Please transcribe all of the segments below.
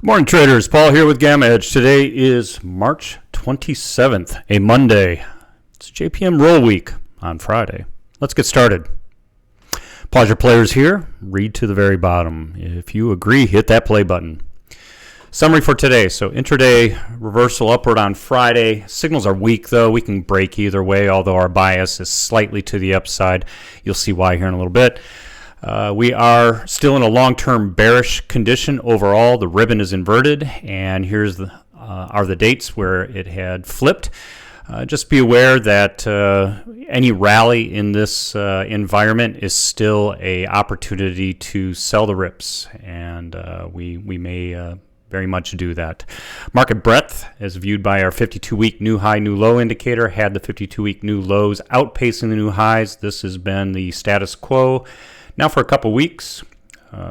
Good morning, traders. Paul here with GammaEdge. Today is March 27th, a Monday. It's JPM roll week on Friday. Let's get started. Pause your players here. Read to the very bottom. If you agree, hit that play button. Summary for today. So intraday reversal upward on Friday. Signals are weak, though. We can break either way, although our bias is slightly to the upside. You'll see why here in a little bit. We are still in a long-term bearish condition overall. The ribbon is inverted, and here's are the dates where it had flipped. Just be aware that any rally in this environment is still an opportunity to sell the rips, and we may very much do that. Market breadth, as viewed by our 52-week new high, new low indicator, had the 52-week new lows outpacing the new highs. This has been the status quo now for a couple weeks.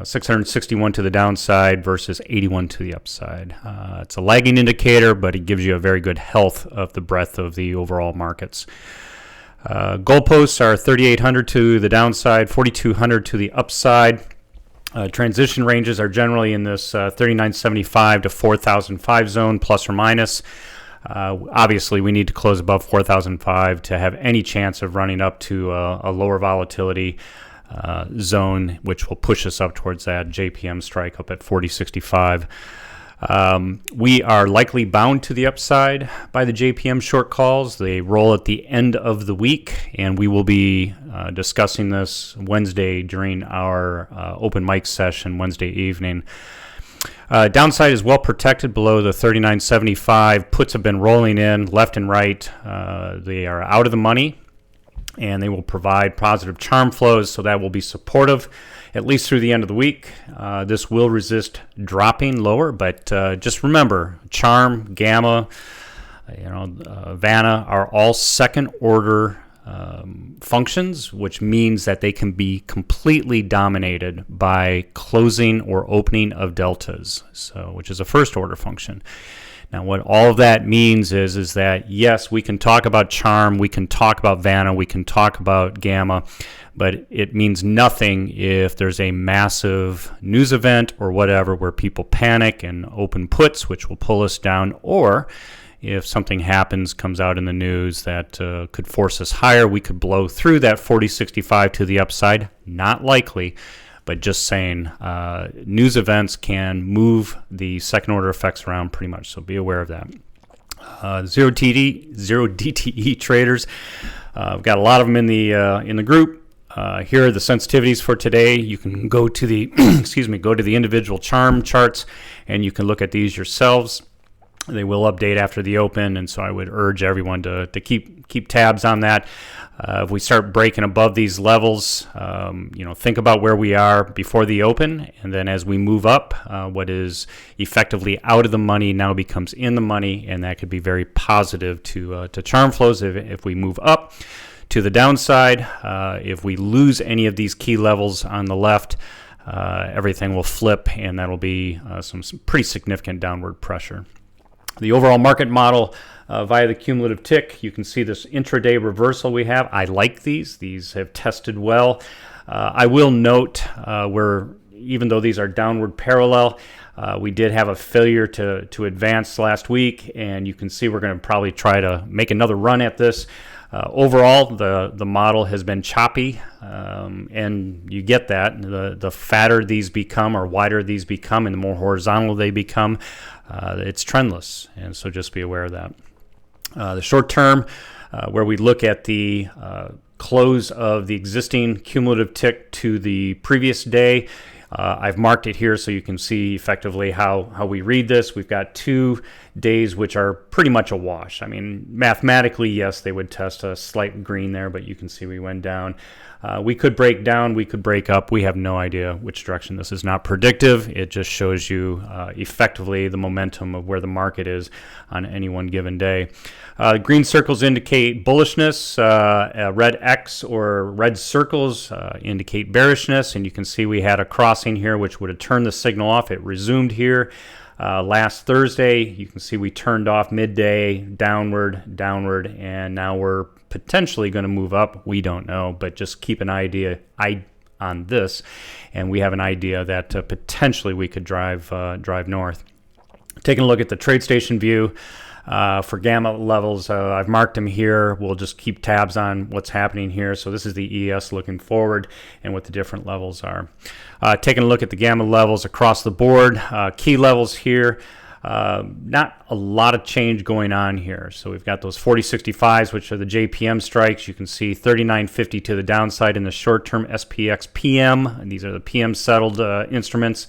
661 to the downside versus 81 to the upside. It's a lagging indicator, but it gives you a very good health of the breadth of the overall markets. Goalposts are 3,800 to the downside, 4,200 to the upside. Transition ranges are generally in this 3,975 to 4,005 zone, plus or minus. Obviously, we need to close above 4,005 to have any chance of running up to a lower volatility zone, which will push us up towards that JPM strike up at 4065. We are likely bound to the upside by the JPM short calls. They roll at the end of the week, and we will be discussing this Wednesday during our open mic session Wednesday evening. Downside is well protected below the 3975. Puts have been rolling in left and right. They are out of the money, and they will provide positive charm flows, so that will be supportive at least through the end of the week. This will resist dropping lower, but just remember, charm, gamma, Vanna are all second order functions, which means that they can be completely dominated by closing or opening of deltas, which is a first order function. Now, what all of that means is that, yes, we can talk about charm, we can talk about Vanna, we can talk about gamma, but it means nothing if there's a massive news event or whatever where people panic and open puts, which will pull us down, or if something happens, comes out in the news that could force us higher, we could blow through that 4065 to the upside. Not likely. But just saying, news events can move the second order effects around pretty much, so be aware of that. Zero DTE traders, we've got a lot of them in the group. Here are the sensitivities for today. You can go to the go to the individual charm charts, and you can look at these yourselves. They will update after the open, and so I would urge everyone to keep tabs on that. If we start breaking above these levels, think about where we are before the open, and then as we move up, what is effectively out of the money now becomes in the money, and that could be very positive to charm flows if we move up. To the downside, if we lose any of these key levels on the left, everything will flip, and that'll be some pretty significant downward pressure. The overall market model via the cumulative tick, you can see this intraday reversal we have. I like these. These have tested well. I will note where even though these are downward parallel, we did have a failure to advance last week, and you can see we're going to probably try to make another run at this. Overall, the model has been choppy, and you get that. The fatter these become or wider these become and the more horizontal they become, it's trendless, and so just be aware of that. The short term, where we look at the close of the existing cumulative tick to the previous day, I've marked it here so you can see effectively how we read this. We've got 2 days which are pretty much a wash. I mean, mathematically, yes, they would test a slight green there, but you can see we went down. We could break down, we could break up. We have no idea which direction. This is not predictive. It just shows you effectively the momentum of where the market is on any one given day. Green circles indicate bullishness. Red X or red circles indicate bearishness, and you can see we had a crossing here which would have turned the signal off. It resumed here last Thursday. You can see we turned off midday, downward, and now we're potentially going to move up. We don't know, but just keep an eye on this, and we have an idea that potentially we could drive north. Taking a look at the TradeStation view for gamma levels, I've marked them here. We'll just keep tabs on what's happening here. So this is the ES looking forward and what the different levels are. Taking a look at the gamma levels across the board, key levels here. Not a lot of change going on here. So we've got those 4065s, which are the JPM strikes. You can see 3950 to the downside in the short-term SPX PM. And these are the PM settled instruments.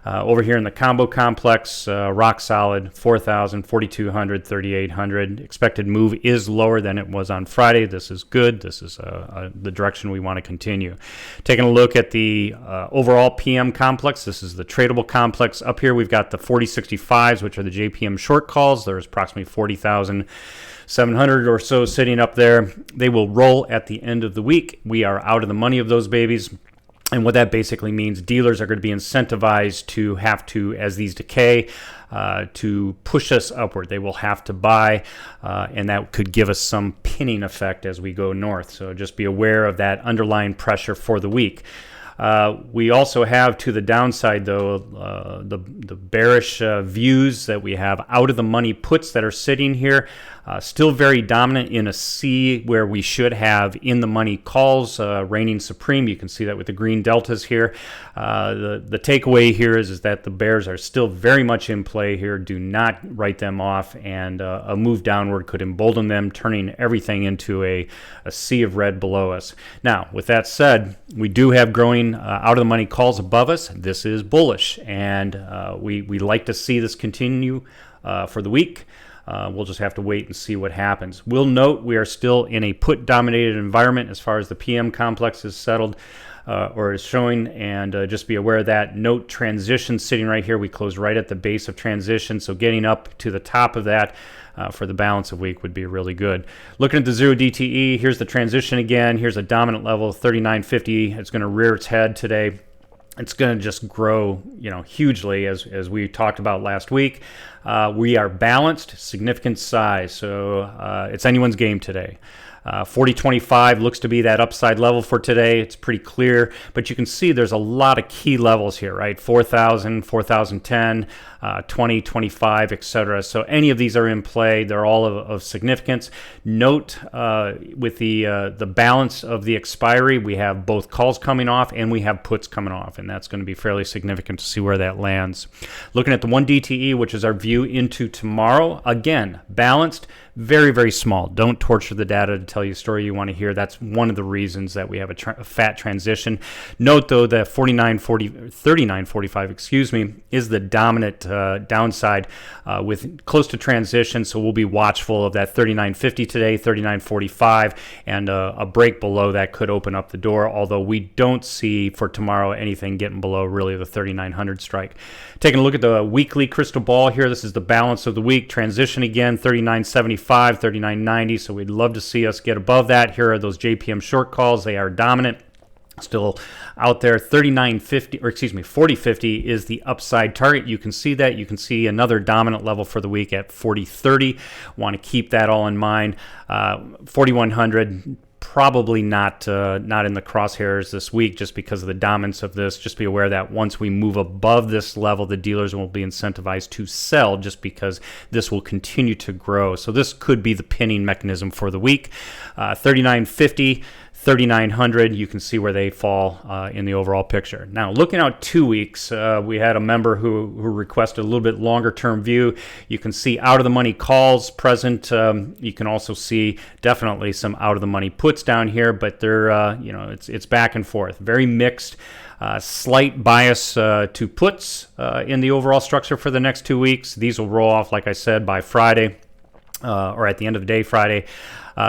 Over here in the combo complex, rock solid, 4,000, 4,200, 3,800. Expected move is lower than it was on Friday. This is good. This is the direction we want to continue. Taking a look at the overall PM complex, this is the tradable complex. Up here we've got the 4065s, which are the JPM short calls. There's approximately 40,700 or so sitting up there. They will roll at the end of the week. We are out of the money of those babies. And what that basically means, dealers are going to be incentivized to have to, as these decay, to push us upward. They will have to buy, and that could give us some pinning effect as we go north. So just be aware of that underlying pressure for the week. We also have to the downside, though, the bearish views that we have out of the money puts that are sitting here. Still very dominant in a C where we should have in the money calls reigning supreme. You can see that with the green deltas here. The takeaway here is that the bears are still very much in play here. Do not write them off, and a move downward could embolden them, turning everything into a sea of red below us. Now, with that said, we do have growing out of the money calls above us. This is bullish, and we like to see this continue for the week. We'll just have to wait and see what happens. We'll note we are still in a put-dominated environment as far as the PM complex is settled or is showing, and just be aware of that. Note transition sitting right here. We closed right at the base of transition, so getting up to the top of that for the balance of week would be really good. Looking at the 0 DTE, here's the transition again. Here's a dominant level, 3950. It's going to rear its head today. It's going to just grow, hugely as we talked about last week. We are balanced, significant size, so it's anyone's game today. 4025 looks to be that upside level for today. It's pretty clear, but you can see there's a lot of key levels here, right? 4,000, 4,010, 20, 25, etc. So any of these are in play. They're all of significance. Note with the balance of the expiry, we have both calls coming off and we have puts coming off, and that's going to be fairly significant to see where that lands. Looking at the 1 DTE, which is our view into tomorrow, again, balanced, very, very small. Don't torture the data to tell you a story you want to hear. That's one of the reasons that we have a fat transition. Note, though, that 3945, is the dominant downside with close to transition, so we'll be watchful of that 3950 today, 3945, and a break below that could open up the door, although we don't see for tomorrow anything getting below really the 3900 strike. Taking a look at the weekly crystal ball here, this is the balance of the week. Transition again, 3975, 3990, so we'd love to see us get above that. Here are those JPM short calls. They are dominant. Still out there. 4050 is the upside target. You can see that. You can see another dominant level for the week at 4030. Want to keep that all in mind. 4100 probably not in the crosshairs this week just because of the dominance of this. Just be aware that once we move above this level, the dealers will be incentivized to sell just because this will continue to grow. So this could be the pinning mechanism for the week. 3950, 3,900, you can see where they fall in the overall picture. Now, looking out 2 weeks, we had a member who requested a little bit longer term view. You can see out of the money calls present. You can also see definitely some out of the money puts down here, but they're it's back and forth, very mixed. Slight bias to puts in the overall structure for the next 2 weeks. These will roll off, like I said, by Friday. Or at the end of the day Friday.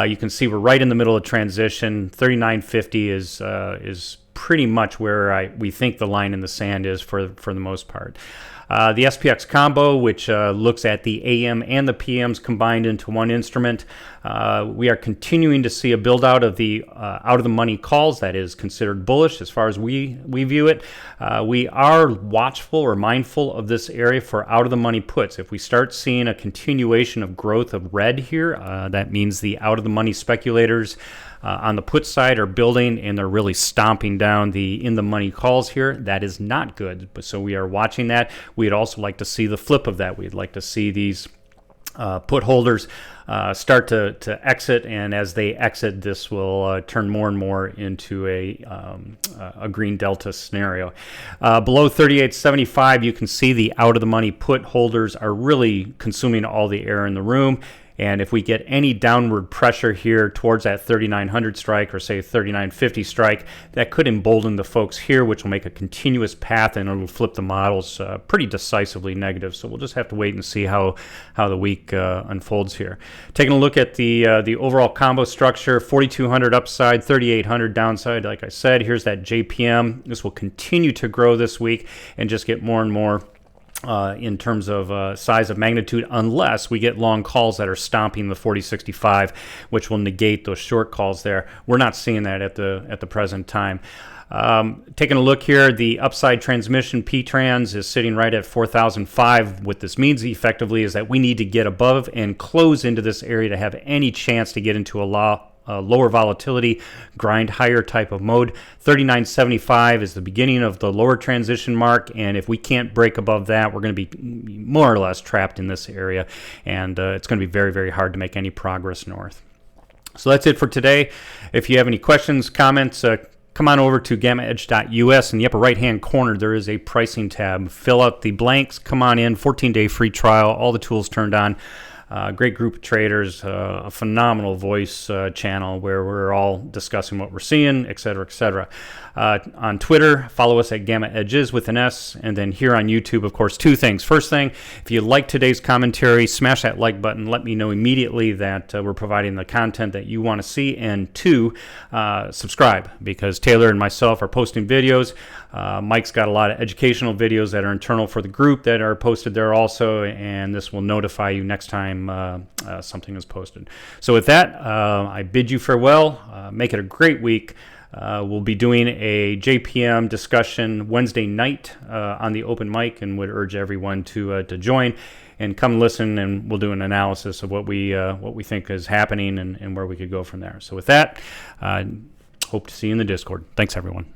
You can see we're right in the middle of transition. 3950 is pretty much where we think the line in the sand is for the most part. The SPX Combo, which looks at the AM and the PMs combined into one instrument. We are continuing to see a build out of the money calls that is considered bullish as far as we view it. We are watchful or mindful of this area for out of the money puts. If we start seeing a continuation of growth of red here, that means the out of the money speculators on the put side are building, and they're really stomping down the in-the-money calls here. That is not good, but so we are watching that. We'd also like to see the flip of that. We'd like to see these put holders start to exit, and as they exit, this will turn more and more into a green delta scenario. Below 38.75, you can see the out-of-the-money put holders are really consuming all the air in the room. And if we get any downward pressure here towards that 3900 strike, or say 3950 strike, that could embolden the folks here, which will make a continuous path, and it'll flip the models pretty decisively negative. So we'll just have to wait and see how the week unfolds here. Taking a look at the overall combo structure, 4200 upside, 3800 downside. Like I said, here's that JPM. This will continue to grow this week and just get more and more in terms of size of magnitude, unless we get long calls that are stomping the 40.65, which will negate those short calls there. We're not seeing that at the present time. Taking a look here, the upside transmission P-trans is sitting right at 4,005. What this means effectively is that we need to get above and close into this area to have any chance to get into a lower volatility, grind higher type of mode. 39.75 is the beginning of the lower transition mark, and if we can't break above that, we're going to be more or less trapped in this area, and it's going to be very, very hard to make any progress north. So that's it for today. If you have any questions, comments, come on over to GammaEdge.us. In the upper right-hand corner, there is a pricing tab. Fill out the blanks, come on in, 14-day free trial, all the tools turned on. Great group of traders, a phenomenal voice channel where we're all discussing what we're seeing, et cetera, et cetera. On Twitter, follow us at GammaEdges with an S, and then here on YouTube, of course, two things. First thing, if you like today's commentary, smash that like button. Let me know immediately that we're providing the content that you want to see. And two, subscribe, because Taylor and myself are posting videos. Mike's got a lot of educational videos that are internal for the group that are posted there also, and this will notify you next time something is posted. So with that, I bid you farewell. Make it a great week. We'll be doing a JPM discussion Wednesday night on the open mic, and would urge everyone to join and come listen, and we'll do an analysis of what we think is happening and where we could go from there. So with that, hope to see you in the Discord. Thanks, everyone.